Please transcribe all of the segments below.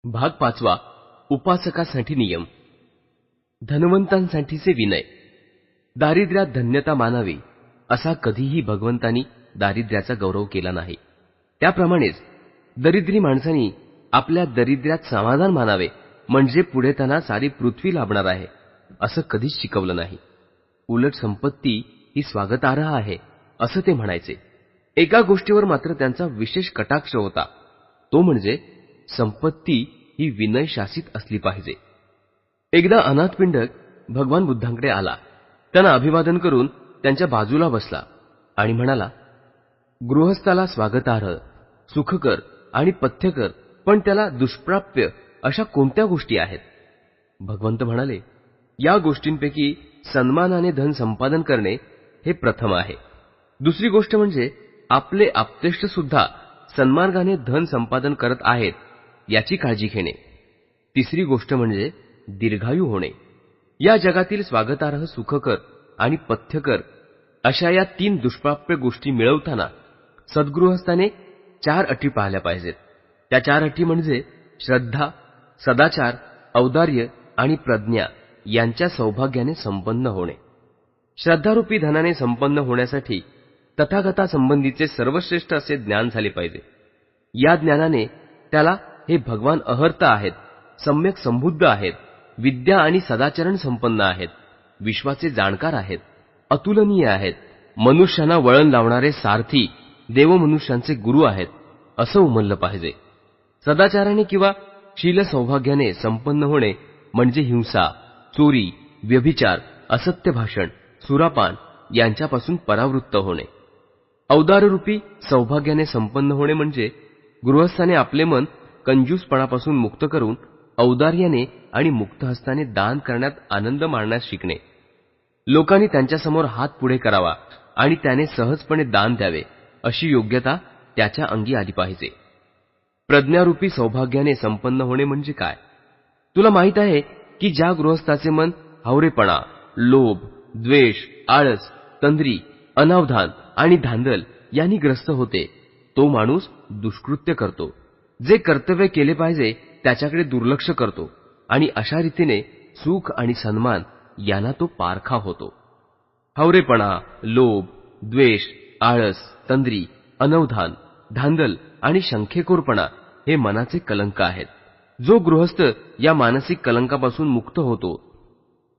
भाग 5. उपासकासाठी नियम. धनवंतांसाठीचे विनय. दारिद्र्यात धन्यता मानावी असा कधीही भगवंतांनी दारिद्र्याचा गौरव केला नाही. त्याप्रमाणेच दरिद्री माणसांनी आपल्या दरिद्र्यात समाधान मानावे, म्हणजे पुढे त्यांना सारी पृथ्वी लाभणार आहे असं कधीच शिकवलं नाही. उलट संपत्ती ही स्वागतार्ह आहे असं ते म्हणायचे. एका गोष्टीवर मात्र त्यांचा विशेष कटाक्ष होता, तो म्हणजे संपत्ती ही विनय शासित असली पाहिजे. एकदा अनाथपिंडक भगवान बुद्धांकडे आला. त्यांना अभिवादन करून त्यांच्या बाजूला बसला आणि म्हणाला, गृहस्थाला स्वागतार्ह, सुखकर आणि पथ्यकर, पण त्याला दुष्प्राप्य अशा कोणत्या गोष्टी आहेत? भगवंत म्हणाले, या गोष्टींपैकी सन्मानाने धन संपादन करणे हे प्रथम आहे. दुसरी गोष्ट म्हणजे आपले आप्तेष्ट सुद्धा सन्मार्गाने धन संपादन करत आहेत याची काळजी घेणे. तिसरी गोष्ट म्हणजे दीर्घायू होणे. या जगातील स्वागतार्ह, सुखकर आणि पथ्यकर अशा या 3 दुष्प्राप्य गोष्टी मिळवताना सद्गृहस्थाने 4 अटी पाळल्या पाहिजेत. त्या 4 अटी म्हणजे श्रद्धा, सदाचार, औदार्य आणि प्रज्ञा यांच्या सौभाग्याने संपन्न होणे. श्रद्धारूपी धनाने संपन्न होण्यासाठी तथागतासंबंधीचे सर्वश्रेष्ठ असे ज्ञान झाले पाहिजे. या ज्ञानाने त्याला हे भगवान अहर्ता आहेत, सम्यक संबुद्ध आहेत, विद्या आणि सदाचरण संपन्न आहेत, विश्वाचे जाणकार आहेत, अतुलनीय आहेत, मनुष्यांना वळण लावणारे सारथी, देवमनुष्यांचे गुरु आहेत असं उमललं पाहिजे. सदाचाराने किंवा शील सौभाग्याने संपन्न होणे म्हणजे हिंसा, चोरी, व्यभिचार, असत्य भाषण, सुरापान यांच्यापासून परावृत्त होणे. औदार्यरूपी सौभाग्याने संपन्न होणे म्हणजे गृहस्थाने आपले मन कंजूसपणापासून मुक्त करून औदार्याने आणि मुक्तहस्ताने दान करण्यात आनंद मानण्यास शिकणे. लोकांनी त्यांच्यासमोर हात पुढे करावा आणि त्याने सहजपणे दान द्यावे अशी योग्यता त्याच्या अंगी आली पाहिजे. प्रज्ञारूपी सौभाग्याने संपन्न होणे म्हणजे काय? तुला माहित आहे की ज्या गृहस्थाचे मन हावरेपणा, लोभ, द्वेष, आळस, तंद्री, अनावधान आणि धांदल यांनी ग्रस्त होते, तो माणूस दुष्कृत्य करतो, जे कर्तव्य केले पाहिजे त्याच्याकडे दुर्लक्ष करतो आणि अशा रीतीने सुख आणि सन्मान यांना तो पारखा होतो. हावरेपणा, लोभ, द्वेष, आळस, तंद्री, अनवधान, धांदल आणि शंखेखोरपणा हे मनाचे कलंक आहेत. जो गृहस्थ या मानसिक कलंकापासून मुक्त होतो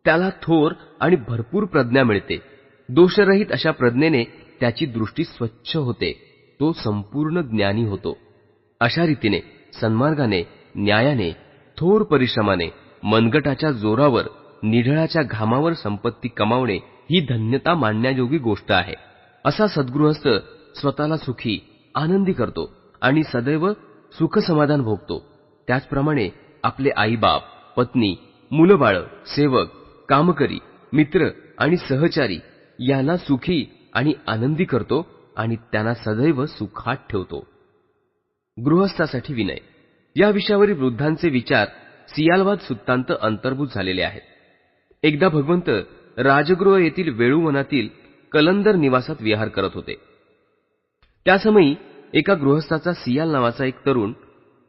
त्याला थोर आणि भरपूर प्रज्ञा मिळते. दोषरहित अशा प्रज्ञेने त्याची दृष्टी स्वच्छ होते, तो संपूर्ण ज्ञानी होतो. अशा रीतीने सन्मार्गाने, न्यायाने, थोर परिश्रमाने, मनगटाच्या जोरावर, निढळाच्या घामावर संपत्ती कमावणे ही धन्यता मानण्याजोगी गोष्ट आहे. असा सद्गृहस्थ स्वतःला सुखी, आनंदी करतो आणि सदैव सुखसमाधान भोगतो. त्याचप्रमाणे आपले आईबाप, पत्नी, मुलंबाळं, सेवक, कामकरी, मित्र आणि सहचारी यांना सुखी आणि आनंदी करतो आणि त्यांना सदैव सुखात ठेवतो. गृहस्थासाठी विनय. या विषयावरील वृद्धांचे विचार सियालवाद सुत्तांत अंतर्भूत झालेले आहेत. एकदा भगवंत राजगृह येथील वेळूवनातील कलंदर निवासात विहार करत होते. त्यासमयी एका गृहस्थाचा सियाल नावाचा एक तरुण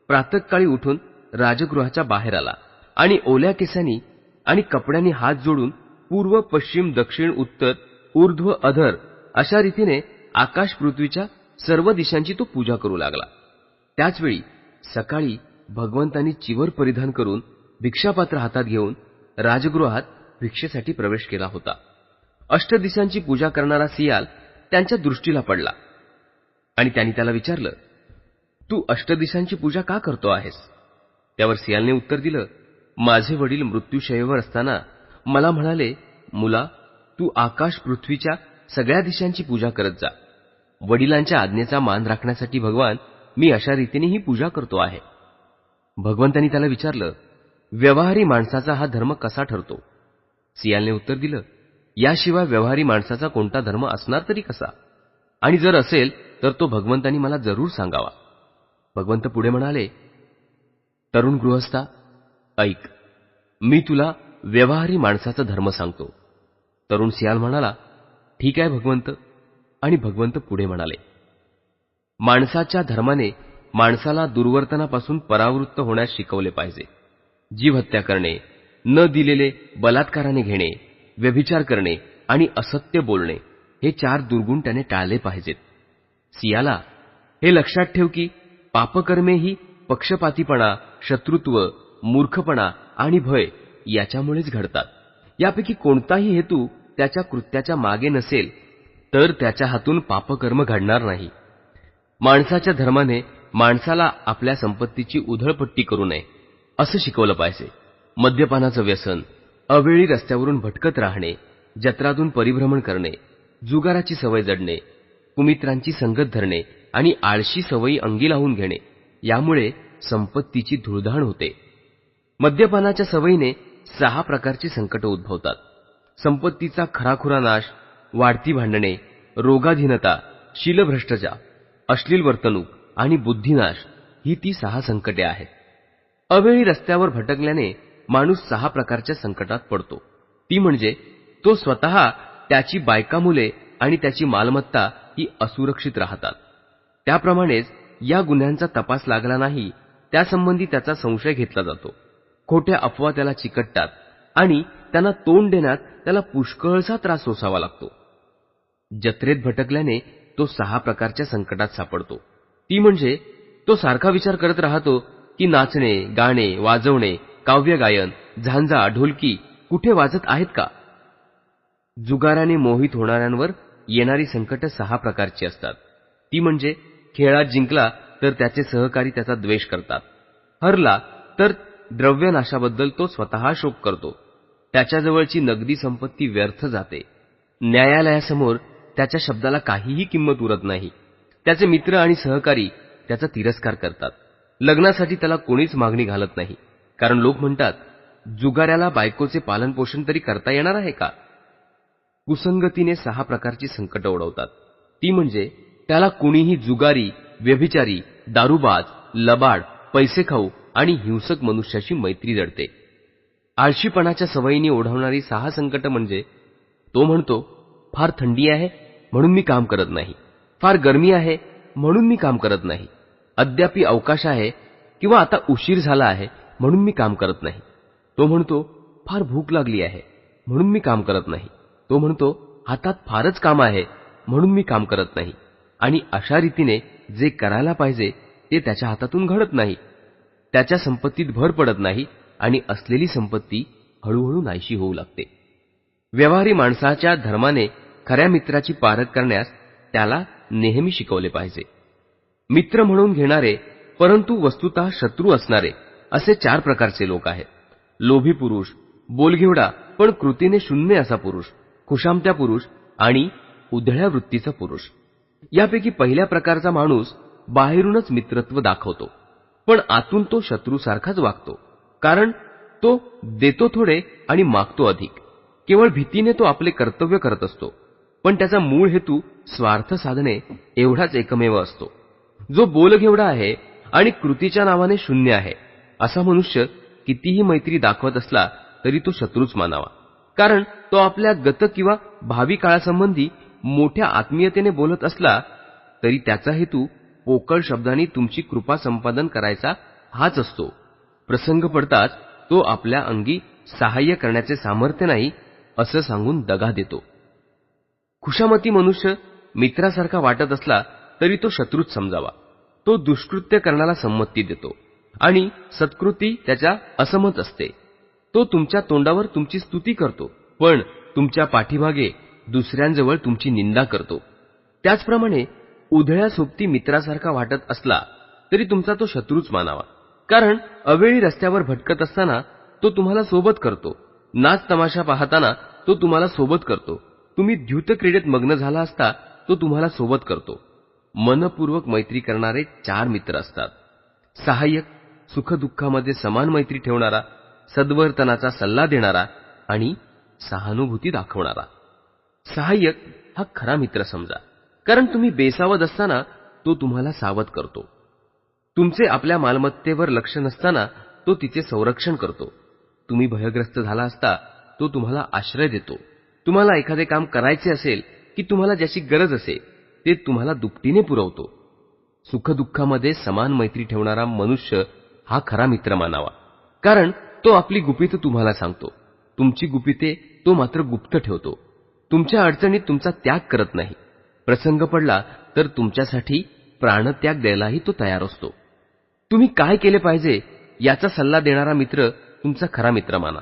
प्रातःकाळी उठून राजगृहाच्या बाहेर आला आणि ओल्या केसांनी आणि कपड्यांनी हात जोडून पूर्व, पश्चिम, दक्षिण, उत्तर, ऊर्ध्व, अधर अशा रीतीने आकाश पृथ्वीच्या सर्व दिशांची तो पूजा करू लागला. त्याचवेळी सकाळी भगवंतांनी चिवर परिधान करून भिक्षापात्र हातात घेऊन राजगृहात भिक्षेसाठी प्रवेश केला होता. अष्टदिशांची पूजा करणारा सियाल त्यांच्या दृष्टीला पडला आणि त्यांनी त्याला विचारलं, तू अष्टदिशांची पूजा का करतो आहेस? त्यावर सियालने उत्तर दिलं, माझे वडील मृत्यूशय्येवर असताना मला म्हणाले, मुला, तू आकाश पृथ्वीच्या सगळ्या दिशांची पूजा करत जा. वडिलांच्या आज्ञेचा मान राखण्यासाठी भगवान मी अशा रीतीने ही पूजा करतो आहे. भगवंतांनी त्याला विचारलं, व्यवहारी माणसाचा हा धर्म कसा ठरतो? सियालने उत्तर दिलं, याशिवाय व्यवहारी माणसाचा कोणता धर्म असणार तरी कसा? आणि जर असेल तर तो भगवंतांनी मला जरूर सांगावा. भगवंत पुढे म्हणाले, तरुण गृहस्था, ऐक, मी तुला व्यवहारी माणसाचा धर्म सांगतो. तरुण सियाल म्हणाला, ठीक आहे भगवंत. आणि भगवंत पुढे म्हणाले, माणसाच्या धर्माने माणसाला दुर्वर्तनापासून परावृत्त होण्यास शिकवले पाहिजे. जीव हत्या करणे, न दिलेले बलात्काराने घेणे, व्यभिचार करणे आणि असत्य बोलणे हे 4 दुर्गुण त्याने टाळले पाहिजेत. सियाला, हे लक्षात ठेव की पापकर्मे ही पक्षपातीपणा, शत्रुत्व, मूर्खपणा आणि भय याच्यामुळेच घडतात. यापैकी कोणताही हेतू त्याच्या कृत्याच्या मागे नसेल तर त्याच्या हातून पापकर्म घडणार नाही. माणसाच्या धर्माने माणसाला आपल्या संपत्तीची उधळपट्टी करू नये असं शिकवलं पाहिजे. मद्यपानाचं व्यसन, अवेळी रस्त्यावरून भटकत राहणे, जत्रातून परिभ्रमण करणे, जुगाराची सवय जडणे, कुमित्रांची संगत धरणे आणि आळशी सवयी अंगी लावून घेणे यामुळे संपत्तीची धुळधाण होते. मद्यपानाच्या सवयीने 6 प्रकारची संकट उद्भवतात. संपत्तीचा खराखुरा नाश, वाढती भांडणे, रोगाधीनता, शीलभ्रष्टाचार, अश्लील वर्तणूक आणि बुद्धिनाश ही ती 6 संकटे आहेत. अवेळी रस्त्यावर भटकल्याने माणूस 6 प्रकारच्या संकटात पडतो. ती म्हणजे तो स्वतः, त्याची बायका मुले आणि त्याची मालमत्ता ही असुरक्षित राहतात. त्याप्रमाणेच या गुन्ह्यांचा तपास लागला नाही त्यासंबंधी त्याचा संशय घेतला जातो. खोट्या अफवा त्याला चिकटतात आणि त्यांना तोंड देण्यात त्याला पुष्कळसा त्रास सोसावा लागतो. जत्रेत भटकल्याने तो 6 प्रकारच्या संकटात सापडतो. ती म्हणजे तो सारखा विचार करत राहतो की नाचणे, गाणे, वाजवणे, काव्यगायन, झांजा, ढोलकी कुठे वाजत आहेत का. जुगाराने मोहित होणाऱ्यांवर येणारी संकट 6 प्रकारची असतात. ती म्हणजे खेळात जिंकला तर त्याचे सहकारी त्याचा द्वेष करतात, हरला तर द्रव्यनाशाबद्दल तो स्वतः शोक करतो, त्याच्याजवळची नगदी संपत्ती व्यर्थ जाते, न्यायालयासमोर त्याच्या शब्दाला काहीही किंमत उरत नाही, त्याचे मित्र आणि सहकारी त्याचा तिरस्कार करतात, लग्नासाठी त्याला कोणीच मागणी घालत नाही, कारण लोक म्हणतात जुगाऱ्याला बायकोचे पालनपोषण तरी करता येणार आहे का. कुसंगतीने 6 प्रकारची संकट ओढवतात. ती म्हणजे त्याला कुणीही जुगारी, व्यभिचारी, दारूबाज, लबाड, पैसे खाऊ आणि हिंसक मनुष्याशी मैत्री जडते. आळशीपणाच्या सवयीने ओढवणारी 6 संकट म्हणजे तो म्हणतो फार थंडी आहे म्हणून मी काम करत नाही, फार गरमी आहे म्हणून मी काम करत नाही, अद्यापि अवकाश आहे किंवा आता उशीर झाला आहे म्हणून मी काम करत नाही. तो म्हणतो फार भूक लागली आहे म्हणून मी काम करत नाही. तो म्हणतो हातात फारच काम आहे म्हणून मी काम करत नाही. आणि अशा रीतीने जे करायला पाहिजे ते त्याच्या हातातून घडत नाही. त्याच्या संपत्तीत भर पडत नाही आणि असलेली संपत्ती हळूहळू नाहीशी होऊ लागते. व्यवहारी माणसाच्या धर्माने खऱ्या मित्राची पारख करण्यास त्याला नेहमी शिकवले पाहिजे. मित्र म्हणून घेणारे परंतु वस्तुतः शत्रू असणारे असे 4 प्रकारचे लोक आहेत. लोभी पुरुष, बोलघेवडा पण कृतीने शून्य असा पुरुष, खुशामत्या पुरुष आणि उधळ्या वृत्तीचा पुरुष. यापैकी पहिल्या प्रकारचा माणूस बाहेरूनच मित्रत्व दाखवतो पण आतून तो शत्रूसारखाच वागतो. कारण तो देतो थोडे आणि मागतो अधिक. केवळ भीतीने तो आपले कर्तव्य करत असतो पण त्याचा मूळ हेतू स्वार्थ साधणे एवढाच एकमेव असतो. जो बोलघेवडा आहे आणि कृतीच्या नावाने शून्य आहे असा मनुष्य कितीही मैत्री दाखवत असला तरी तो शत्रूच मानावा. कारण तो आपल्या गत किंवा भावी काळासंबंधी मोठ्या आत्मीयतेने बोलत असला तरी त्याचा हेतू पोकळ शब्दांनी तुमची कृपा संपादन करायचा हाच असतो. प्रसंग पडताच तो आपल्या अंगी सहाय्य करण्याचे सामर्थ्य नाही असं सांगून दगा देतो. खुशामती मनुष्य मित्रासारखा वाटत असला तरी तो शत्रूच समजावा. तो दुष्कृत्य करण्याला संमती देतो आणि सत्कृती त्याच्या असमत असते. तो तुमच्या तोंडावर तुमची स्तुती करतो पण तुमच्या पाठीमागे दुसऱ्यांजवळ तुमची निंदा करतो. त्याचप्रमाणे उधळ्या सोबती मित्रासारखा वाटत असला तरी तुमचा तो शत्रूच मानावा. कारण अवेळी रस्त्यावर भटकत असताना तो तुम्हाला सोबत करतो, नाच तमाशा पाहताना तो तुम्हाला सोबत करतो, तुम्ही द्यूत क्रीडेत मग्न झाला असता तो तुम्हाला सोबत करतो. मनपूर्वक मैत्री करणारे 4 मित्र असतात. सहाय्यक, सुखदुःखामध्ये समान मैत्री ठेवणारा, सद्वर्तनाचा सल्ला देणारा आणि सहानुभूती दाखवणारा. सहाय्यक हा खरा मित्र समजा, कारण तुम्ही बेसावध असताना तो तुम्हाला सावध करतो. तुमचे आपल्या मालमत्तेवर लक्ष नसताना तो तिचे संरक्षण करतो. तुम्ही भयग्रस्त झाला असता तो तुम्हाला आश्रय देतो. तुम्हाला एखादे काम करायचे असेल की तुम्हाला ज्याची गरज असेल ते तुम्हाला दुपटीने पुरवतो. सुखदुःखामध्ये समान मैत्री ठेवणारा मनुष्य हा खरा मित्र मानावा. कारण तो आपली गुपितं तुम्हाला सांगतो. तुमची गुपिते तो मात्र गुप्त ठेवतो. तुमच्या अडचणीत तुमचा त्याग करत नाही. प्रसंग पडला तर तुमच्यासाठी प्राणत्याग द्यायलाही तो तयार असतो. तुम्ही काय केले पाहिजे याचा सल्ला देणारा मित्र तुमचा खरा मित्र माना.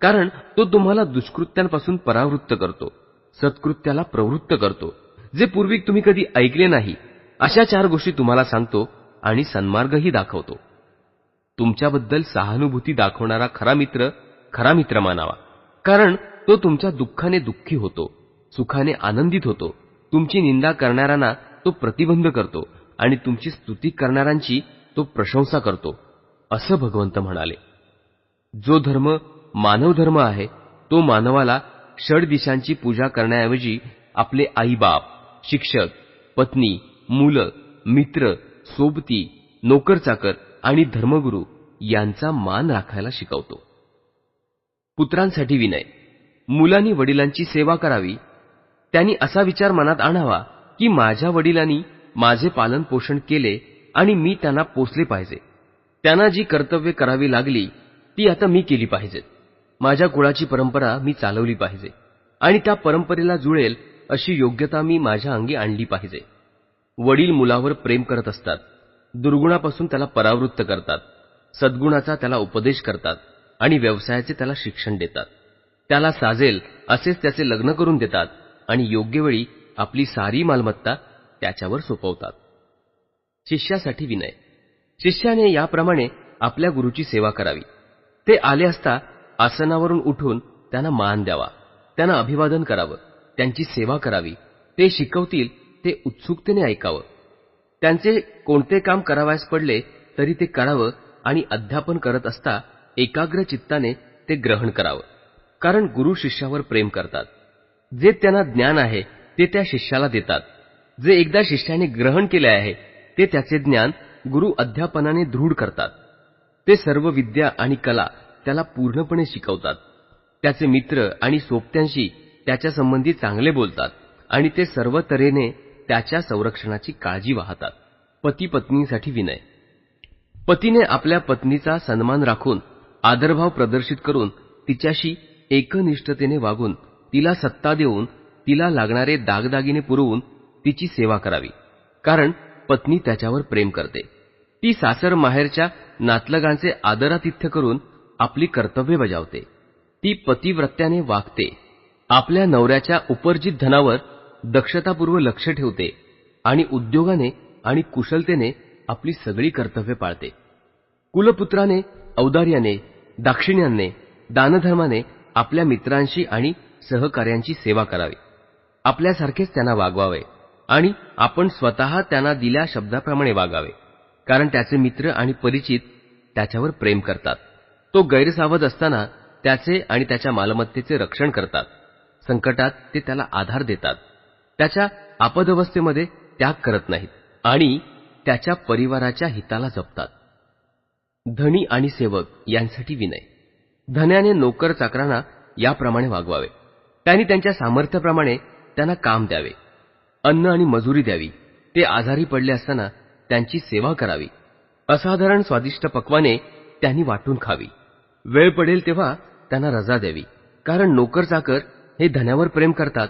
कारण तो तुम्हाला दुष्कृत्यांपासून परावृत्त करतो, सत्कृत्याला प्रवृत्त करतो. जे पूर्वी तुम्ही कधी ऐकले नाही अशा 4 गोष्टी तुम्हाला सांगतो आणि सन्मार्गही दाखवतो. तुमच्याबद्दल सहानुभूती दाखवणारा खरा मित्र मानावा. कारण तो तुमच्या दुःखाने दुःखी होतो, सुखाने आनंदित होतो. तुमची निंदा करणाऱ्यांना तो प्रतिबंध करतो आणि तुमची स्तुती करणाऱ्यांची तो प्रशंसा करतो, असं भगवंत म्हणाले. जो धर्म मानव धर्म आहे तो मानवाला षड्दिशांची पूजा करण्याऐवजी आपले आईबाप, शिक्षक, पत्नी, मुलं, मित्र, सोबती, नोकरचाकर आणि धर्मगुरू यांचा मान राखायला शिकवतो. पुत्रांसाठी विनय. मुलांनी वडिलांची सेवा करावी. त्यांनी असा विचार मनात आणावा की माझ्या वडिलांनी माझे पालन पोषण केले आणि मी त्यांना पोसले पाहिजे. त्यांना जी कर्तव्ये करावी लागली ती आता मी केली पाहिजेत. माझ्या कुळाची परंपरा मी चालवली पाहिजे आणि त्या परंपरेला जुळेल अशी योग्यता मी माझ्या अंगी आणली पाहिजे. वडील मुलावर प्रेम करत असतात. दुर्गुणापासून त्याला परावृत्त करतात, सद्गुणाचा त्याला उपदेश करतात आणि व्यवसायाचे त्याला शिक्षण देतात. त्याला साजेल असेच त्याचे लग्न करून देतात आणि योग्य वेळी आपली सारी मालमत्ता त्याच्यावर सोपवतात. शिष्यासाठी विनय. शिष्याने याप्रमाणे आपल्या गुरुची सेवा करावी. ते आले असता आसनावरून उठून त्यांना मान द्यावा, त्यांना अभिवादन करावं, त्यांची सेवा करावी. ते शिकवतील ते उत्सुकतेने ऐकावं. त्यांचे कोणते काम करावयास पडले तरी ते करावं आणि अध्यापन करत असता एकाग्र चित्ताने ते ग्रहण करावं. कारण गुरु शिष्यावर प्रेम करतात. जे त्यांना ज्ञान आहे ते त्या शिष्याला देतात. जे एकदा शिष्याने ग्रहण केले आहे ते त्याचे ज्ञान गुरु अध्यापनाने दृढ करतात. ते सर्व विद्या आणि कला त्याला पूर्णपणे शिकवतात. त्याचे मित्र आणि सोबत्यांशी त्याच्या संबंधी चांगले बोलतात आणि ते सर्व तऱ्हेने त्याच्या संरक्षणाची काळजी वाहतात. पती पत्नीसाठी विनय. पतीने आपल्या पत्नीचा सन्मान राखून आदरभाव प्रदर्शित करून तिच्याशी एकनिष्ठतेने वागून तिला सत्ता देऊन तिला लागणारे दागदागिने पुरवून तिची सेवा करावी. कारण पत्नी त्याच्यावर प्रेम करते. ती सासर माहेरच्या नातलगांचे आदरातिथ्य करून आपली कर्तव्ये बजावते. ती पतिव्रत्याने वागते. आपल्या नवऱ्याच्या उपर्जित धनावर दक्षतापूर्वक लक्ष ठेवते आणि उद्योगाने आणि कुशलतेने आपली सगळी कर्तव्ये पाळते. कुलपुत्राने औदार्याने, दाक्षिण्याने, दानधर्माने आपल्या मित्रांशी आणि सहकार्यांची सेवा करावी. आपल्यासारखेच त्यांना वागवावे आणि आपण स्वतः त्यांना दिल्या शब्दाप्रमाणे वागावे. कारण त्याचे मित्र आणि परिचित त्याच्यावर प्रेम करतात. तो गैरसावध असताना त्याचे आणि त्याच्या मालमत्तेचे रक्षण करतात. संकटात ते त्याला आधार देतात. त्याच्या आपदवस्थेमध्ये त्याग करत नाहीत आणि त्याच्या परिवाराच्या हिताला जपतात. धनी आणि सेवक यांसाठी विनय. धन्याने नोकर चाकरांना याप्रमाणे वागवावे. त्यांनी त्यांच्या सामर्थ्याप्रमाणे त्यांना काम द्यावे, अन्न आणि मजुरी द्यावी. ते आजारी पडले असताना त्यांची सेवा करावी. असाधारण स्वादिष्ट पक्वाने त्यांनी वाटून खावी. वेळ पडेल तेव्हा त्यांना रजा द्यावी. कारण नोकर चाकर हे धन्यावर प्रेम करतात.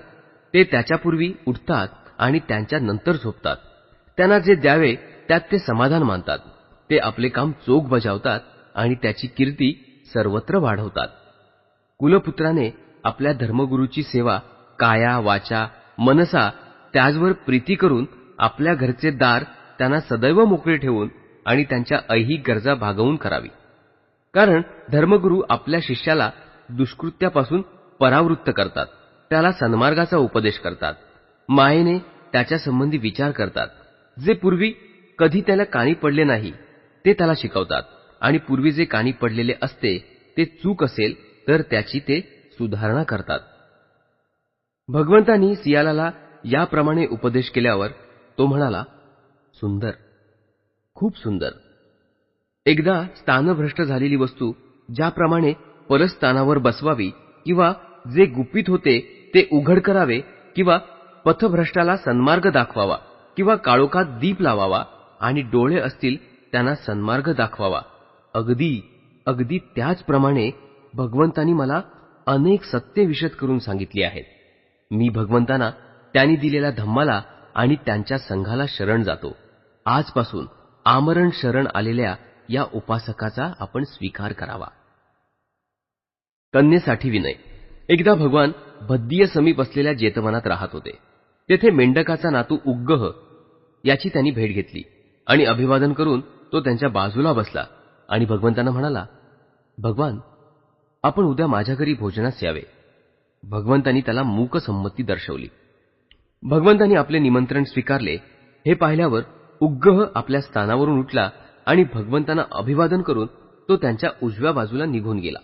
ते त्याच्यापूर्वी उठतात आणि त्यांच्या नंतर झोपतात. त्यांना जे द्यावे त्यात ते समाधान मानतात. ते आपले काम चोख बजावतात आणि त्याची कीर्ती सर्वत्र वाढवतात. कुलपुत्राने आपल्या धर्मगुरूची सेवा काया, वाचा, मनसा त्याचवर प्रीती करून आपल्या घरचे दार त्यांना सदैव मोकळे ठेवून आणि त्यांच्या ऐहिक गरजा भागवून करावी. कारण धर्मगुरू आपल्या शिष्याला दुष्कृत्यापासून परावृत्त करतात. त्याला सन्मार्गाचा उपदेश करतात. मायेने त्याच्या संबंधी विचार करतात. जे पूर्वी कधी त्याला कानी पडले नाही ते त्याला शिकवतात आणि पूर्वी जे कानी पडलेले असते ते चूक असेल तर त्याची ते सुधारणा करतात. भगवंतांनी सियालाला याप्रमाणे उपदेश केल्यावर तो म्हणाला, सुंदर, खूप सुंदर. एकदा स्थानभ्रष्ट झालेली वस्तू ज्याप्रमाणे परस्थानावर बसवावी किंवा जे गुपित होते ते उघड करावे किंवा पथभ्रष्टाला सन्मार्ग दाखवावा किंवा काळोखात दीप लावावा आणि डोळे असतील त्यांना सन्मार्ग दाखवावा. अगदी अगदी त्याचप्रमाणे भगवंतांनी मला अनेक सत्य विशद करून सांगितली आहेत. मी भगवंतांना त्यांनी दिलेल्या धम्माला आणि त्यांच्या संघाला शरण जातो. आजपासून आमरण शरण आलेल्या या उपासकाचा आपण स्वीकार करावा. कन्येसाठी विनय. एकदा भगवान भद्दीय समीप असलेल्या जेतवनात राहत होते. तेथे मेंढकाचा नातू उग्गह याची त्यांनी भेट घेतली आणि अभिवादन करून तो त्यांच्या बाजूला बसला आणि भगवंतांना म्हणाला, भगवान, आपण उद्या माझ्या घरी भोजनास यावे. भगवंतांनी त्याला मूक संमती दर्शवली. भगवंतांनी आपले निमंत्रण स्वीकारले हे पाहिल्यावर उग्गह आपल्या स्थानावरून उठला आणि भगवंतांना अभिवादन करून तो त्यांच्या उजव्या बाजूला निघून गेला.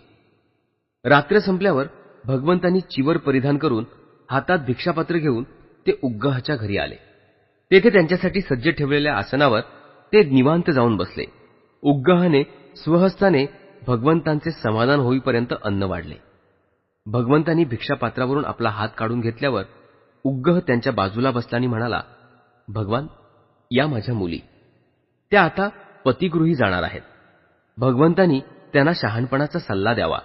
रात्र संपल्यावर भगवंतांनी चिवर परिधान करून हातात भिक्षापात्र घेऊन ते उग्गहाच्या घरी आले. तेथे त्यांच्यासाठी सज्ज ठेवलेल्या आसनावर ते निवांत जाऊन बसले. उग्गहाने स्वहस्ताने भगवंतांचे समाधान होईपर्यंत अन्न वाढले. भगवंतांनी भिक्षापात्रावरून आपला हात काढून घेतल्यावर उग्गह त्यांच्या बाजूला बसला आणि म्हणाला, भगवान, या माझ्या मुली. त्या आता पतिगृही जाणार आहेत. भगवंतांनी त्यांना शहाणपणाचा सल्ला द्यावा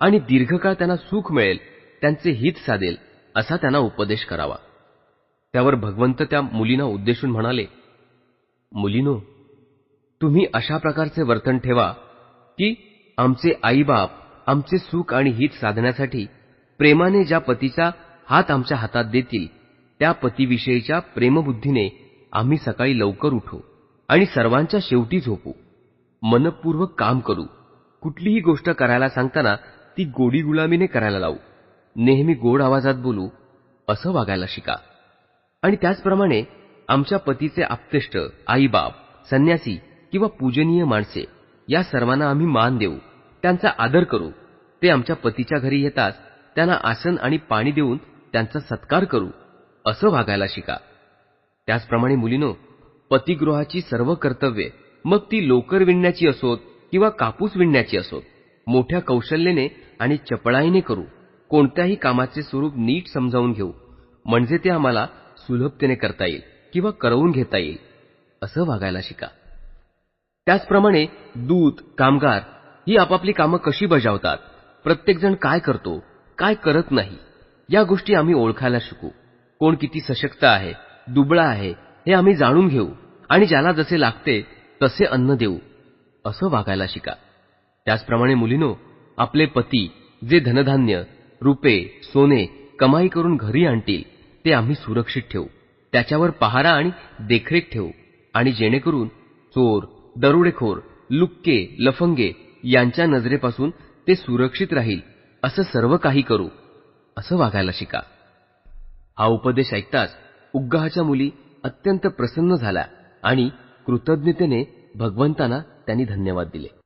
आणि दीर्घकाळ त्यांना सुख मिळेल, त्यांचे हित साधेल असा त्यांना उपदेश करावा. त्यावर भगवंत त्या मुलींना उद्देशून म्हणाले, मुलीनो, तुम्ही अशा प्रकारचे वर्तन ठेवा की आमचे आईबाप आमचे सुख आणि हित साधण्यासाठी प्रेमाने ज्या पतीचा हात आमच्या हातात देतील त्या पतीविषयीच्या प्रेमबुद्धीने आम्ही सकाळी लवकर उठू आणि सर्वांच्या शेवटी झोपू. मनपूर्वक काम करू. कुठलीही गोष्ट करायला सांगताना ती गोडी गुलामीने करायला लावू. नेहमी गोड आवाजात बोलू, असं वागायला शिका. आणि त्याचप्रमाणे आमच्या पतीचे आप्तेष्ट, आईबाप, संन्यासी किंवा पूजनीय माणसे या सर्वांना आम्ही मान देऊ, त्यांचा आदर करू. ते आमच्या पतीच्या घरी येताच त्यांना आसन आणि पाणी देऊन त्यांचा सत्कार करू, असं वागायला शिका. त्याचप्रमाणे मुलीनो, पतिगृहाची सर्व कर्तव्ये, मग ती लोकर विणण्याची असोत किंवा कापूस विणण्याची असोत, मोठ्या कौशल्याने आणि चपळाईने करू. कोणत्याही कामाचे स्वरूप नीट समजावून घेऊ, म्हणजे ते आम्हाला सुलभतेने करता येईल किंवा करवून घेता येईल, असं वागायला शिका. त्याचप्रमाणे दूत, कामगार ही आपापली कामं कशी बजावतात, प्रत्येकजण काय करतो, काय करत नाही, या गोष्टी आम्ही ओळखायला शिकू. कोण किती सशक्त आहे, दुबळा आहे हे आम्ही जाणून घेऊ आणि ज्याला जसे लागते तसे अन्न देऊ, असं वागायला शिका. त्याचप्रमाणे मुलीनो, आपले पती जे धनधान्य, रुपे, सोने कमाई करून घरी आणतील ते आम्ही सुरक्षित ठेवू. त्याच्यावर पहारा आणि देखरेख ठेवू आणि जेणेकरून चोर, दरोडेखोर, लुक्के, लफंगे यांच्या नजरेपासून ते सुरक्षित राहील असं सर्व काही करू, असं वागायला शिका. हा उपदेश ऐकताच उग्गहाच्या मुली अत्यंत प्रसन्न झाल्या आणि कृतज्ञतेने भगवंतांना त्यांनी धन्यवाद दिले.